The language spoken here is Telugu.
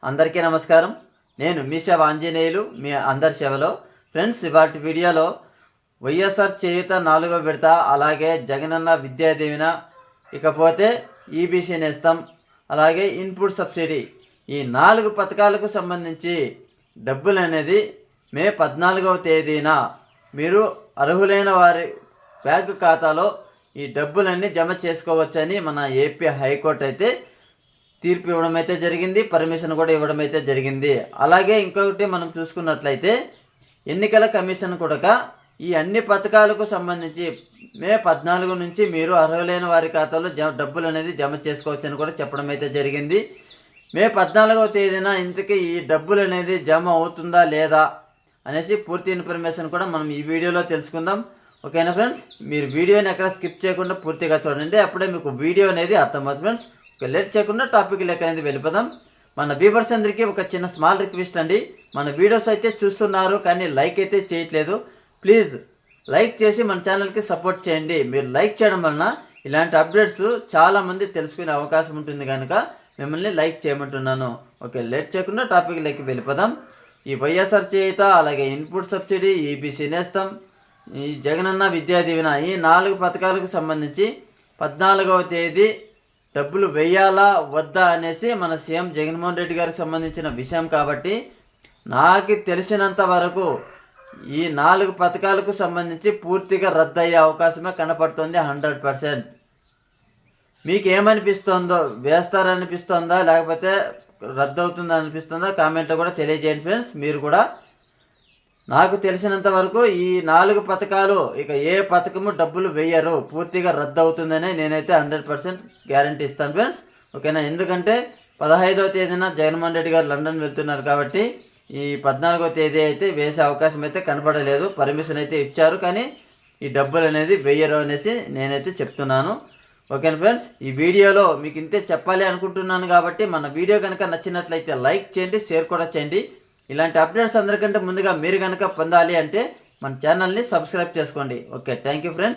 అందరికీ నమస్కారం. నేను మీ సేవ ఆంజనేయులు, మీ అందరి సేవలో. ఫ్రెండ్స్, ఇవాటి వీడియోలో వైఎస్ఆర్ చేయూత 4వ విడత, అలాగే జగనన్న విద్యా దీవెన, ఇకపోతే ఈబీసీ నేస్తం, అలాగే ఇన్పుట్ సబ్సిడీ, ఈ 4 పథకాలకు సంబంధించి డబ్బులు అనేది మే 14వ తేదీన మీరు అర్హులైన వారి బ్యాంకు ఖాతాలో ఈ డబ్బులన్నీ జమ చేసుకోవచ్చని మన ఏపీ హైకోర్టు అయితే తీర్పు ఇవ్వడం అయితే జరిగింది, పర్మిషన్ కూడా ఇవ్వడం అయితే జరిగింది. అలాగే ఇంకొకటి మనం చూసుకున్నట్లయితే ఎన్నికల కమిషన్ కూడా ఈ అన్ని పథకాలకు సంబంధించి మే 14 నుంచి మీరు అర్హులైన వారి ఖాతాలో డబ్బులు అనేది జమ చేసుకోవచ్చని కూడా చెప్పడం అయితే జరిగింది. మే 14వ తేదీన ఇంతకీ ఈ డబ్బులు అనేది జమ అవుతుందా లేదా అనేసి పూర్తి ఇన్ఫర్మేషన్ కూడా మనం ఈ వీడియోలో తెలుసుకుందాం. ఓకేనా ఫ్రెండ్స్, మీరు వీడియోని ఎక్కడ స్కిప్ చేయకుండా పూర్తిగా చూడండి, అప్పుడే మీకు వీడియో అనేది అర్థమవుతుంది. ఫ్రెండ్స్, లేట్ చేయకుండా టాపిక్ లెక్క అనేది వెళ్ళిపోదాం. మన వ్యూవర్స్ అందరికీ ఒక చిన్న స్మాల్ రిక్వెస్ట్ అండి. మన వీడియోస్ అయితే చూస్తున్నారు కానీ లైక్ అయితే చేయట్లేదు. ప్లీజ్ లైక్ చేసి మన ఛానల్కి సపోర్ట్ చేయండి. మీరు లైక్ చేయడం వలన ఇలాంటి అప్డేట్స్ చాలామంది తెలుసుకునే అవకాశం ఉంటుంది కనుక మిమ్మల్ని లైక్ చేయమంటున్నాను. ఓకే, లేట్ చేయకుండా టాపిక్ లెక్క వెళ్ళిపోదాం. ఈ వైఎస్ఆర్ చేయూత, అలాగే ఇన్పుట్ సబ్సిడీ, ఈబీసీ నేస్తం, ఈ జగనన్న విద్యా దీవెన, ఈ 4 పథకాలకు సంబంధించి 14వ తేదీ డబ్బులు వేయాలా వద్దా అనేసి మన సీఎం జగన్మోహన్ రెడ్డి గారికి సంబంధించిన విషయం కాబట్టి నాకు తెలిసినంత వరకు ఈ 4 పథకాలకు సంబంధించి పూర్తిగా రద్దు అయ్యే అవకాశమే కనపడుతుంది 100%. మీకు ఏమనిపిస్తుందో, వేస్తారనిపిస్తుందా లేకపోతే రద్దు అవుతుందా అనిపిస్తుందా కామెంట్లో కూడా తెలియజేయండి ఫ్రెండ్స్. మీరు కూడా నాకు తెలిసినంత వరకు ఈ 4 పథకాలు ఇక ఏ పథకము డబ్బులు వేయరు, పూర్తిగా రద్దు అవుతుందని నేనైతే 100% గ్యారంటీ ఇస్తాను ఫ్రెండ్స్. ఓకేనా, ఎందుకంటే 15వ తేదీన జగన్మోహన్ రెడ్డి గారు లండన్ వెళ్తున్నారు కాబట్టి ఈ 14వ తేదీ అయితే వేసే అవకాశం అయితే కనపడలేదు. పర్మిషన్ అయితే ఇచ్చారు కానీ ఈ డబ్బులు అనేది వేయరు అనేసి నేనైతే చెప్తున్నాను. ఓకేనా ఫ్రెండ్స్, ఈ వీడియోలో మీకు ఇంతే చెప్పాలి అనుకుంటున్నాను కాబట్టి మన వీడియో కనుక నచ్చినట్లయితే లైక్ చేయండి, షేర్ కూడా చేయండి. ఇలాంటి అప్డేట్స్ అందరికంటే ముందుగా మీరు కనుక పొందాలి అంటే మన ఛానల్ని సబ్స్క్రైబ్ చేసుకోండి. Okay, thank you friends.